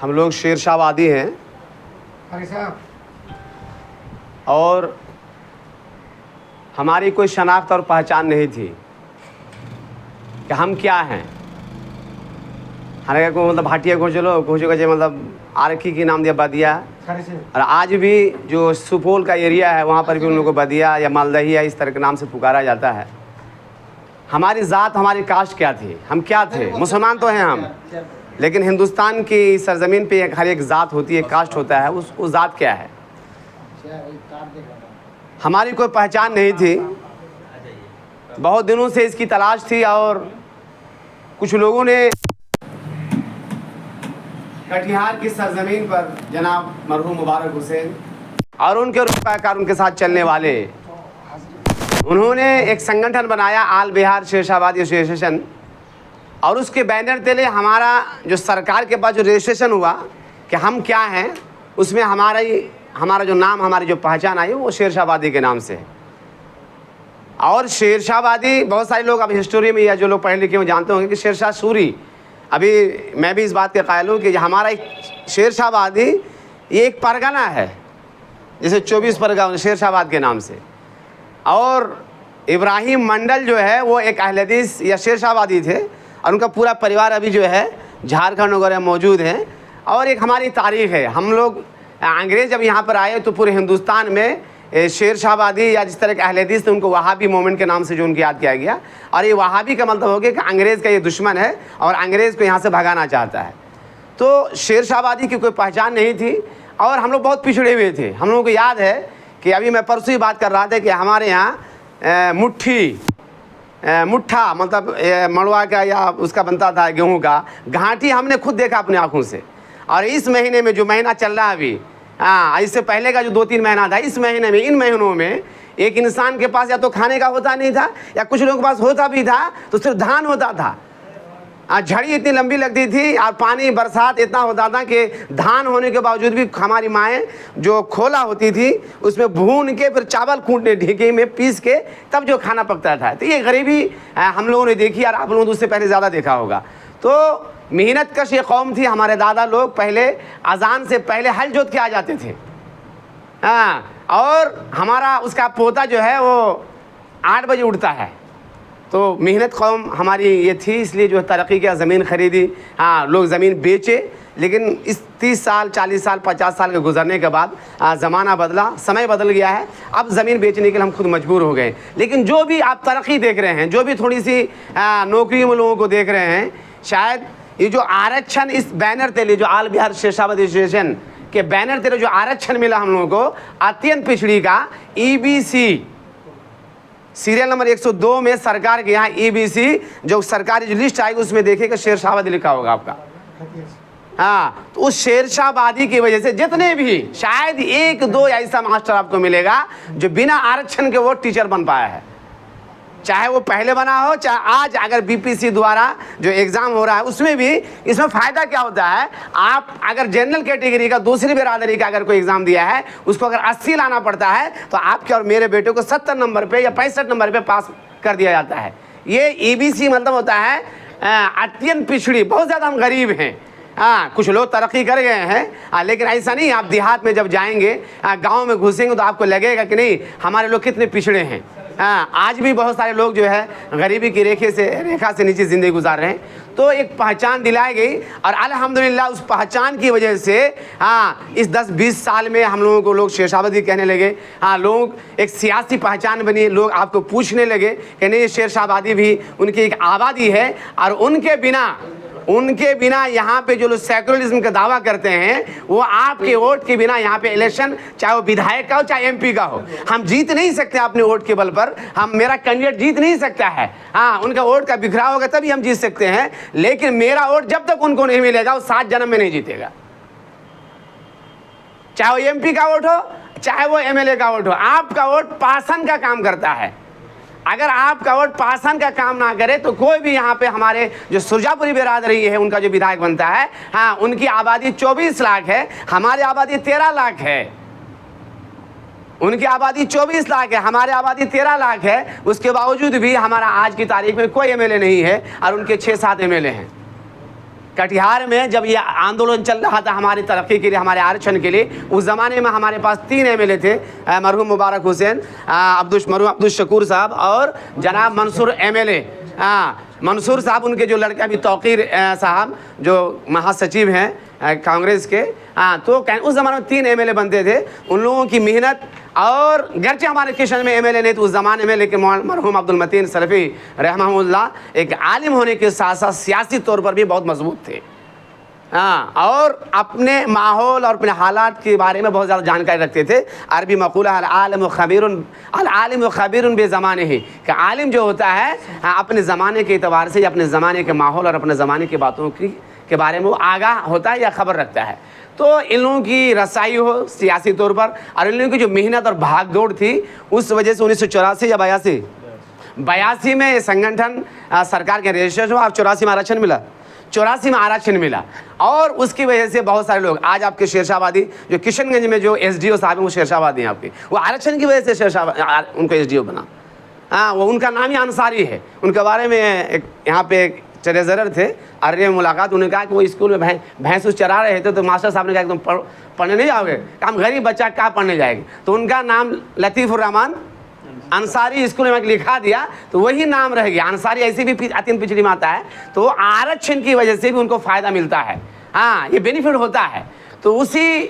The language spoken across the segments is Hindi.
हम लोग शेरशाहवादी हैं और हमारी कोई शनाख्त और पहचान नहीं थी कि हम क्या हैं। हालांकि को मतलब भाटिया को चलो मतलब आरखी की नाम दिया बदिया, और आज भी जो सुपौल का एरिया है वहाँ पर भी उन लोगों को बदिया या मालदहिया इस तरह के नाम से पुकारा जाता है। हमारी ज़ात, हमारी कास्ट क्या थी, हम क्या थे? मुसलमान तो हैं हम, लेकिन हिंदुस्तान की सरजमीन पे हर एक ज़ात होती है, कास्ट होता है, उस ज़ात क्या है? हमारी कोई पहचान नहीं थी। बहुत दिनों से इसकी तलाश थी और कुछ लोगों ने कटिहार की सरजमीन पर जनाब मरहूम मुबारक हुसैन और उनके पैकार उनके साथ चलने वाले, उन्होंने एक संगठन बनाया आल बिहार शेरशाहवादी एसोसिएशन, और उसके बैनर तले हमारा जो सरकार के पास जो रजिस्ट्रेशन हुआ कि हम क्या हैं, उसमें हमारा जो नाम, हमारी जो पहचान आई वो शेरशाहवादी के नाम से है। और शेरशाहवादी बहुत सारे लोग अब हिस्टोरी में या जो लोग पढ़े लिखे वो जानते होंगे कि शेरशाह सूरी, अभी मैं भी इस बात के कायल हूँ कि हमारा एक शेरशाहवादी ये एक परगना है, जैसे 24 परगना शेरशाहवाद के नाम से। और इब्राहिम मंडल जो है वो एक अहले हदीस या शेरशाहवादी थे और उनका पूरा परिवार अभी जो है झारखंड वगैरह मौजूद हैं। और एक हमारी तारीख़ है, हम लोग अंग्रेज़ जब यहाँ पर आए तो पूरे हिंदुस्तान में शेरशाहवादी या जिस तरह के अहले हदीस थे उनको वहाबी मोमेंट के नाम से जो उनको याद किया गया। और ये वहाबी का मतलब हो गया कि अंग्रेज़ का ये दुश्मन है और अंग्रेज़ को यहाँ से भगाना चाहता है। तो शेरशाहवादी की कोई पहचान नहीं थी और हम लोग बहुत पिछड़े हुए थे। हम लोगों को याद है कि अभी मैं परसों ही बात कर रहा था कि हमारे यहाँ मुट्ठा मतलब मड़वा का या उसका बनता था गेहूँ का घाटी, हमने खुद देखा अपने आँखों से। और इस महीने में जो महीना चल रहा है अभी, इससे पहले का जो 2-3 महीना था, इस महीने में, इन महीनों में एक इंसान के पास या तो खाने का होता नहीं था या कुछ लोगों के पास होता भी था तो सिर्फ धान होता था। झड़ी इतनी लंबी लगती थी और पानी बरसात इतना होता था कि धान होने के बावजूद भी हमारी माएँ जो खोला होती थी उसमें भून के फिर चावल कूटने ढीके में पीस के तब जो खाना पकता था। तो ये गरीबी हम लोगों ने देखी और आप लोगों ने उससे पहले ज़्यादा देखा होगा। तो मेहनत कश ये कौम थी। हमारे दादा लोग पहले अजान से पहले हल जोत के आ जाते थे। और हमारा उसका पोता जो है वो 8 बजे उठता है। तो मेहनत कौम हमारी ये थी, इसलिए जो तरक्की किया, ज़मीन ख़रीदी, लोग ज़मीन बेचे। लेकिन इस 30 साल 40 साल 50 साल के गुजरने के बाद ज़माना बदला, समय बदल गया है। अब ज़मीन बेचने के लिए हम खुद मजबूर हो गए। लेकिन जो भी आप तरक्की देख रहे हैं, जो भी थोड़ी सी नौकरी में लोगों को देख रहे हैं, शायद ये जो आरक्षण इस बैनर तले जो आल बिहार शेरशाहवादी एसोसिएशन के बैनर तले जो आरक्षण मिला हम लोगों को अत्यंत पिछड़ी का EBC सीरियल नंबर 102 में सरकार के यहाँ EBC जो सरकारी जो लिस्ट आएगी उसमें देखिएगा शेरशाहवादी लिखा होगा आपका। तो उस शेरशाहवादी की वजह से जितने भी, शायद 1-2 ऐसा मास्टर आपको मिलेगा जो बिना आरक्षण के वो टीचर बन पाया है। चाहे वो पहले बना हो, चाहे आज अगर BPC द्वारा जो एग्ज़ाम हो रहा है उसमें भी। इसमें फ़ायदा क्या होता है, आप अगर जनरल कैटेगरी का दूसरी बिरादरी का अगर कोई एग्ज़ाम दिया है उसको अगर 80 लाना पड़ता है तो आपके और मेरे बेटे को 70 नंबर पे या 65 नंबर पे पास कर दिया जाता है। ये EBC मतलब होता है अत्यंत पिछड़ी, बहुत ज़्यादा हम गरीब हैं। कुछ लोग तरक्की कर गए हैं, लेकिन ऐसा नहीं। आप देहात में जब जाएंगे, गांव में घुसेंगे तो आपको लगेगा कि नहीं हमारे लोग कितने पिछड़े हैं। आज भी बहुत सारे लोग जो है गरीबी की रेखा से नीचे ज़िंदगी गुजार रहे हैं। तो एक पहचान दिलाई गई और अल्हम्दुलिल्लाह उस पहचान की वजह से इस 10-20 साल में हम लोगों को लोग शेरशाहवादी कहने लगे। लोग एक सियासी पहचान बनी, लोग आपको पूछने लगे कि नहीं शेरशाहवादी भी उनकी एक आबादी है और उनके बिना यहाँ पे जो लोग सेकुलरिज्म का दावा करते हैं वो आपके वोट के बिना यहाँ पे इलेक्शन, चाहे वो विधायक का हो चाहे MP का हो, हम जीत नहीं सकते अपने वोट के बल पर। मेरा कैंडिडेट जीत नहीं सकता है। उनका वोट का बिखराव होगा तभी हम जीत सकते हैं, लेकिन मेरा वोट जब तक उनको नहीं मिलेगा वो 7 जन्म में नहीं जीतेगा। चाहे वो MP का वोट हो चाहे वो MLA का वोट हो, आपका वोट पासन का काम करता है। अगर आपका वोट पासन का काम ना करे तो कोई भी यहाँ पे हमारे जो सुरजापुरी बिरादरी है उनका जो विधायक बनता है, उनकी आबादी 24 लाख है, हमारी आबादी 13 लाख है। उनकी आबादी 24 लाख है, हमारी आबादी 13 लाख है। उसके बावजूद भी हमारा आज की तारीख में कोई MLA नहीं है और उनके 6-7 MLA हैं। कटिहार में जब ये आंदोलन चल रहा था हमारी तरक्की के लिए, हमारे आरक्षण के लिए, उस ज़माने में हमारे पास 3 MLA थे, मरहूम मुबारक हुसैन, मरहूम अब्दुल शकूर साहब और जनाब मंसूर MLA। मंसूर साहब उनके जो लड़के अभी तौकीर साहब जो महासचिव हैं कांग्रेस के, तो उस ज़माने में 3 MLA बनते थे। उन लोगों की मेहनत, और गर्चे हमारे किशन में MLA नहीं तो उस ज़माने में, लेकिन मरहूम अब्दुल मतीन सलफ़ी रहमहुल्लाह एक आलिम होने के साथ साथ सियासी तौर पर भी बहुत मजबूत थे। और अपने माहौल और अपने हालात के बारे में बहुत ज़्यादा जानकारी रखते थे। अरबी मक़ूला अल-आलिम ख़बीरुन बे-ज़माने ही, कि आलिम जो होता है अपने ज़माने के एतबार से या अपने ज़माने के माहौल और अपने ज़माने की बातों के बारे में वो आगाह होता है या ख़बर रखता है। तो इन लोगों की रसाई हो सियासी तौर पर, और इन लोगों की जो मेहनत और भाग दौड़ थी, उस वजह से 1984 या 82 में संगठन सरकार के रजिस्ट्रेशन हुआ। 84 में आरक्षण मिला, 84 में आरक्षण मिला, और उसकी वजह से बहुत सारे लोग आज आपके शेरशाहबादी जो किशनगंज में जो SDO साहब हैं वो शेरशाहबादी हैं आपके, वो आरक्षण की वजह से उनको SDO बना। वो उनका नाम ही अंसारी है। उनके बारे में एक यहाँ पे एक ट्रेजरर थे, अररिया में मुलाकात, उन्होंने कहा कि वो स्कूल में भैंस चरा रहे थे, तो मास्टर साहब ने कहा एकदम पढ़ने नहीं जाओगे, काम गरीब बच्चा क्या पढ़ने जाएगी, तो उनका नाम लतीफ़ुर्रहमान अंसारी स्कूल में लिखा दिया, तो वही नाम रह गया। अंसारी ऐसे भी अत्यंत पिछड़ी में आता है, तो आरक्षण की वजह से भी उनको फ़ायदा मिलता है, ये बेनिफिट होता है। तो उसी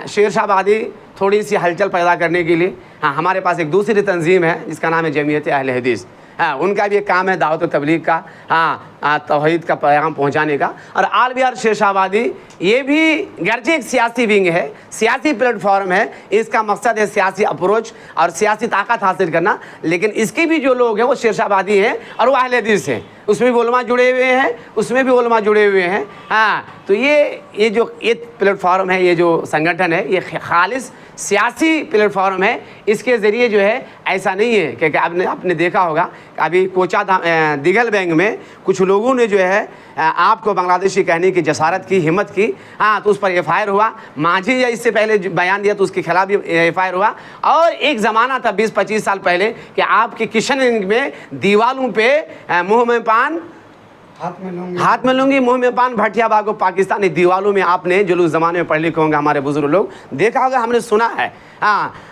शेरशाहबादी थोड़ी सी हलचल पैदा करने के लिए हमारे पास एक दूसरी तंजीम है जिसका नाम है जमीयत अहले हदीस। उनका भी एक काम है दावत और तबलीग का, तौहीद का पैगाम पहुंचाने का। और आल बिहार शेरशाहबादी ये भी गर्जे एक सियासी विंग है, सियासी प्लेटफॉर्म है, इसका मकसद है सियासी अप्रोच और सियासी ताकत हासिल करना। लेकिन इसके भी जो लोग हैं वो शेरशाहबादी हैं और वो अहले हदीस हैं, उसमें भी उलमा जुड़े हुए हैं, उसमें भी उलमा जुड़े हुए हैं। तो ये जो प्लेटफॉर्म है, ये जो संगठन है, ये खालिस सियासी प्लेटफॉर्म है। इसके ज़रिए जो है ऐसा नहीं है कि आपने देखा होगा अभी कोचा दिघल बैंक में कुछ लोगों ने जो है आपको बांग्लादेशी कहने की जसारत की, हिम्मत की, तो उस पर FIR हुआ। मांझी या इससे पहले बयान दिया तो उसके खिलाफ भी FIR हुआ। और एक ज़माना था 20-25 साल पहले कि आपके किशनगंज में दीवालों पे मुँह में पान, हाथ में लूंगी, मुंह में पान, भटिया बागो पाकिस्तानी दीवालों में आपने जो लोग ज़माने में पढ़े लिखे होंगे, हमारे बुजुर्ग लोग देखा होगा, हमने सुना है।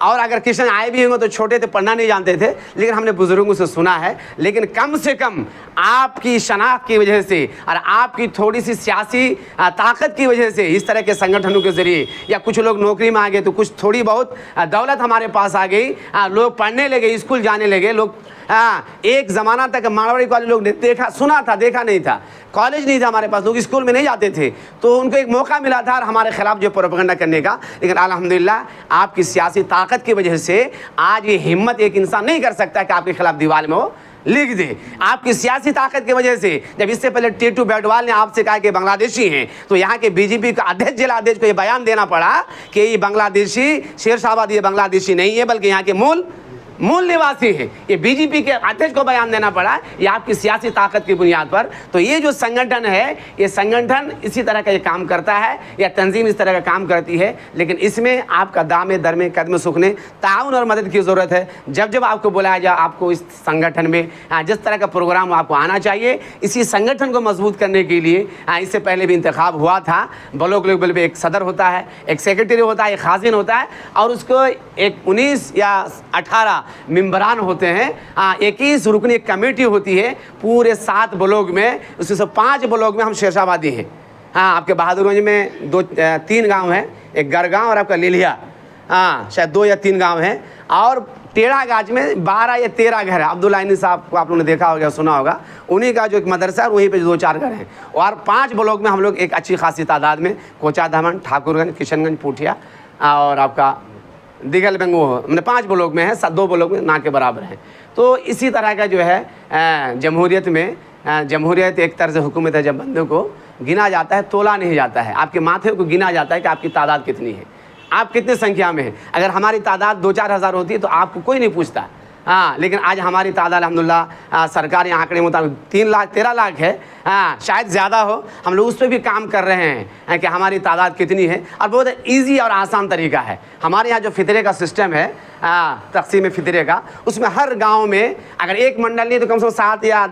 और अगर किशन आए भी होंगे तो छोटे थे, पढ़ना नहीं जानते थे, लेकिन हमने बुजुर्गों से सुना है। लेकिन कम से कम आपकी शनाख्त की वजह से और आपकी थोड़ी सी सियासी ताकत की वजह से इस तरह के संगठनों के ज़रिए, या कुछ लोग नौकरी में आ गए तो कुछ थोड़ी बहुत दौलत हमारे पास आ गई, लोग पढ़ने लगे, स्कूल जाने लगे लोग। एक ज़माना तक मारवाड़ी कॉलेज लोग देखा सुना था, देखा नहीं था, कॉलेज नहीं था हमारे पास, लोग स्कूल में नहीं जाते थे, तो उनको एक मौका मिला था हमारे ख़िलाफ़ जो प्रोपेगेंडा करने का। लेकिन अल्हम्दुलिल्लाह आपकी सियासी ताकत की वजह से आज ये हिम्मत एक इंसान नहीं कर सकता कि आपके खिलाफ दीवार में वो लिख दे। आपकी सियासी ताकत की वजह से जब इससे पहले टीटू बैडवाल ने आपसे कहा कि बांग्लादेशी हैं, तो यहाँ के BJP का अध्यक्ष, जिला अध्यक्ष को ये बयान देना पड़ा कि ये बांग्लादेशी शेरशाहबादी ये बांग्लादेशी नहीं है बल्कि यहाँ के मूल निवासी है। ये BJP के अध्यक्ष को बयान देना पड़ा, ये आपकी सियासी ताकत की बुनियाद पर। तो ये जो संगठन है, ये संगठन इसी तरह का ये काम करता है, या तंजीम इस तरह का काम करती है। लेकिन इसमें आपका दामे दरमे कदम सुखने ताउन और मदद की ज़रूरत है। जब जब आपको बुलाया जाए, आपको इस संगठन में जिस तरह का प्रोग्राम आपको आना चाहिए, इसी संगठन को मजबूत करने के लिए इससे पहले भी इंतखाब हुआ था। ब्लॉक लेवल पर एक सदर होता है, एक सेक्रेटरी होता है, एक खाजिन होता है, और उसको एक 19 या 18 मेंबरान होते हैं। 21 रुकनी एक कमेटी होती है पूरे 7 ब्लॉक में, उसमें से 5 ब्लॉक में हम शेरशाहबादी हैं। आपके बहादुरगंज में 3 गांव हैं, एक गरगांव और आपका लिलिया, शायद 2 या 3 गांव हैं। और टेढ़ागाज में 12 या 13 घर है। अब्दुल्लानी साहब को आप लोगों ने देखा होगा, सुना होगा, उन्हीं का जो एक मदरसा है वहीं पे 2-4 घर हैं। और 5 ब्लॉक में हम लोग एक अच्छी खासी तादाद में कोचा धामन, ठाकुरगंज, किशनगंज, पूठिया और आपका दिघल बेंग, वो मैंने 5 ब्लॉक में है, 2 ब्लॉक में ना के बराबर हैं। तो इसी तरह का जो है जमहूरियत में, जमहूरियत एक तर्ज हुकूमत है, जब बंदे को गिना जाता है, तोला नहीं जाता है, आपके माथे को गिना जाता है कि आपकी तादाद कितनी है, आप कितने संख्या में हैं। अगर हमारी तादाद 2-4 हज़ार होती है तो आपको कोई नहीं पूछता। लेकिन आज हमारी तादाद अल्हम्दुलिल्लाह सरकारी आंकड़े मुताबिक 3 लाख 13 लाख है, शायद ज़्यादा हो। हम लोग उस पर भी काम कर रहे हैं कि हमारी तादाद कितनी है, और बहुत ईजी और आसान तरीका है। हमारे यहाँ जो फितरे का सिस्टम है, तकसीम फितरे का, उसमें हर गांव में अगर एक मंडल नहीं तो कम से कम 7 या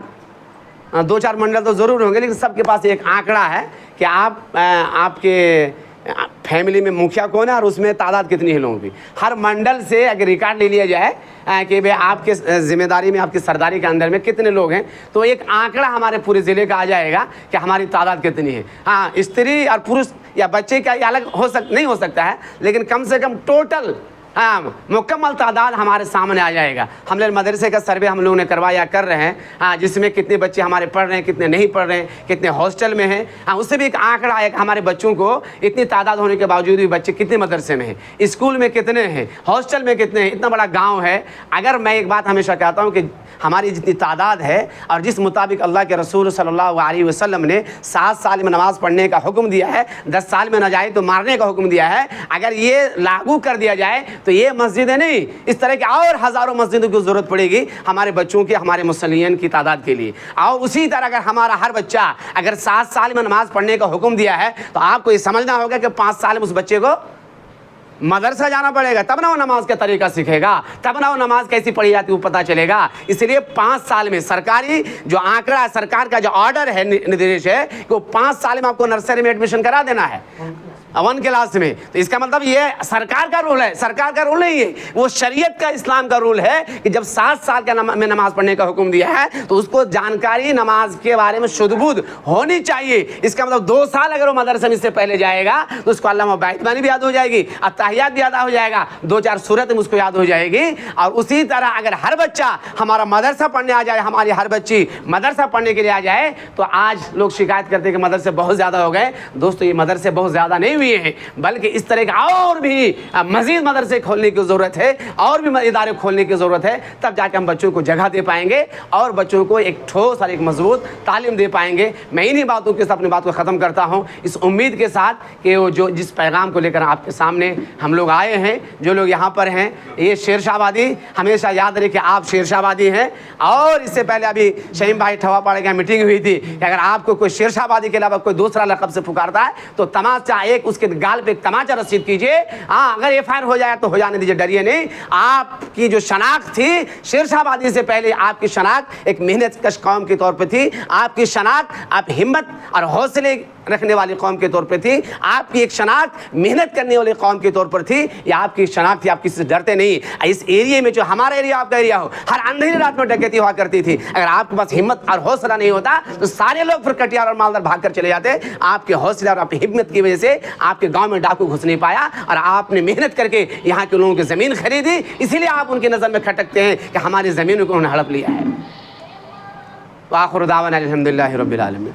2-4 मंडल तो ज़रूर होंगे, लेकिन सबके पास एक आंकड़ा है कि आपके फैमिली में मुखिया कौन है और उसमें तादाद कितनी है लोगों की। हर मंडल से अगर रिकॉर्ड ले लिया जाए कि भाई आपके ज़िम्मेदारी में, आपकी सरदारी के अंदर में कितने लोग हैं, तो एक आंकड़ा हमारे पूरे ज़िले का आ जाएगा कि हमारी तादाद कितनी है। हाँ, स्त्री और पुरुष या बच्चे का अलग नहीं हो सकता है, लेकिन कम से कम टोटल मुकम्मल तादाद हमारे सामने आ जाएगा। हम लोग मदरसे का सर्वे हम लोगों ने करवाया, कर रहे हैं। हाँ, जिसमें कितने बच्चे हमारे पढ़ रहे हैं, कितने नहीं पढ़ रहे हैं, कितने हॉस्टल में हैं। हाँ, उससे भी एक आंकड़ा आएगा हमारे बच्चों को, इतनी तादाद होने के बावजूद भी बच्चे कितने मदरसे में हैं, स्कूल में कितने हैं, हॉस्टल में कितने हैं। इतना बड़ा गाँव है। अगर मैं एक बात हमेशा कहता हूँ कि हमारी जितनी तादाद है और जिस मुताबिक अल्लाह के रसूल सल्लल्लाहु अलैहि वसल्लम ने 7 साल में नमाज़ पढ़ने का हुक्म दिया है, 10 साल में न जाए तो मारने का हुक्म दिया है, अगर ये लागू कर दिया जाए तो ये मस्जिदें नहीं, इस तरह के और हज़ारों मस्जिदों की ज़रूरत पड़ेगी हमारे बच्चों की, हमारे मुसल्लियन की तादाद के लिए। और उसी तरह अगर हमारा हर बच्चा अगर 7 साल में नमाज़ पढ़ने का हुक्म दिया है, तो आपको ये समझना होगा कि 5 साल में उस बच्चे को मदरसा जाना पड़ेगा, तब ना वो नमाज का तरीका सीखेगा, तब ना वो नमाज कैसी पढ़ी जाती है वो पता चलेगा। इसलिए 5 साल में सरकारी जो आंकड़ा है, सरकार का जो ऑर्डर है, निर्देश है कि वो 5 साल में आपको नर्सरी में एडमिशन करा देना है, 1 क्लास में। तो इसका मतलब ये सरकार का रूल है, सरकार का रूल नहीं है, वो शरीयत का, इस्लाम का रूल है कि जब 7 साल का में नमाज पढ़ने का हुक्म दिया है तो उसको जानकारी नमाज के बारे में शुद्ध-बुद्ध होनी चाहिए। इसका मतलब 2 साल अगर वो मदरसा में इससे पहले जाएगा तो उसको अल्लाह बैतमानी भी याद हो जाएगी, अत्तहियात भी याद हो जाएगा, 2-4 सूरत में उसको याद हो जाएगी। और उसी तरह अगर हर बच्चा हमारा मदरसा पढ़ने आ जाए, हमारी हर बच्ची मदरसा पढ़ने के लिए आ जाए, तो आज लोग शिकायत करते हैं कि मदरसे बहुत ज़्यादा हो गए। दोस्तों, ये मदरसे बहुत ज़्यादा नहीं हुए हैं, बल्कि इस तरह के और भी मजीद मदरसे खोलने की ज़रूरत है, और भी इदारे खोलने की ज़रूरत है। तब जाकर हम बच्चों को जगह दे पाएंगे और बच्चों को एक ठोस और एक मजबूत तालीम दे पाएंगे। मैं इन्हीं बातों के साथ अपनी बात को ख़त्म करता हूँ, इस उम्मीद के साथ कि वो जो जिस पैगाम को लेकर आपके सामने हम लोग आए हैं, जो लोग यहाँ पर हैं, ये शेरशाहबादी हमेशा याद रहे कि आप शेरशाहबादी हैं। और इससे पहले अभी शहीम भाई ठवापाड़े की मीटिंग हुई थी कि अगर आपको कोई शेरशाहबादी के अलावा कोई दूसरा लक़ब से पुकारता है तो तमाचा एक उसके गाल पे तमाचा रसीद कीजिए। हाँ, अगर एफआईआर हो जाए तो हो जाने दीजिए, डरिए नहीं। आपकी जो शनाख्त थी शेरशाहबादी से पहले, आपकी शनाख्त एक मेहनत कश कौम के तौर पे थी, आपकी शनाख्त आप हिम्मत और हौसले रखने वाली कौम के तौर पे थी, आपकी एक शनाख्त मेहनत करने वाली कौम के तौर पर थी। या आपकी शनाख्त थी, आप किसी से डरते नहीं। इस एरिया में, जो हमारा एरिया आपका एरिया हो, हर अंधेरी रात में डकैती हुआ करती थी। अगर आपके पास हिम्मत और हौसला नहीं होता तो सारे लोग फिर कटियार और मालदार भाग कर चले जाते। आपके हौसला और आपकी हिम्मत की वजह से आपके गाँव में डाकू घुस नहीं पाया और आपने मेहनत करके यहाँ के लोगों की ज़मीन खरीदी, इसीलिए आप उनकी नज़र में खटकते हैं कि हमारी ज़मीन को उन्होंने हड़प लिया है। वाखिर दावाना अल्हम्दुलिल्लाहि रब्बिल आलमीन।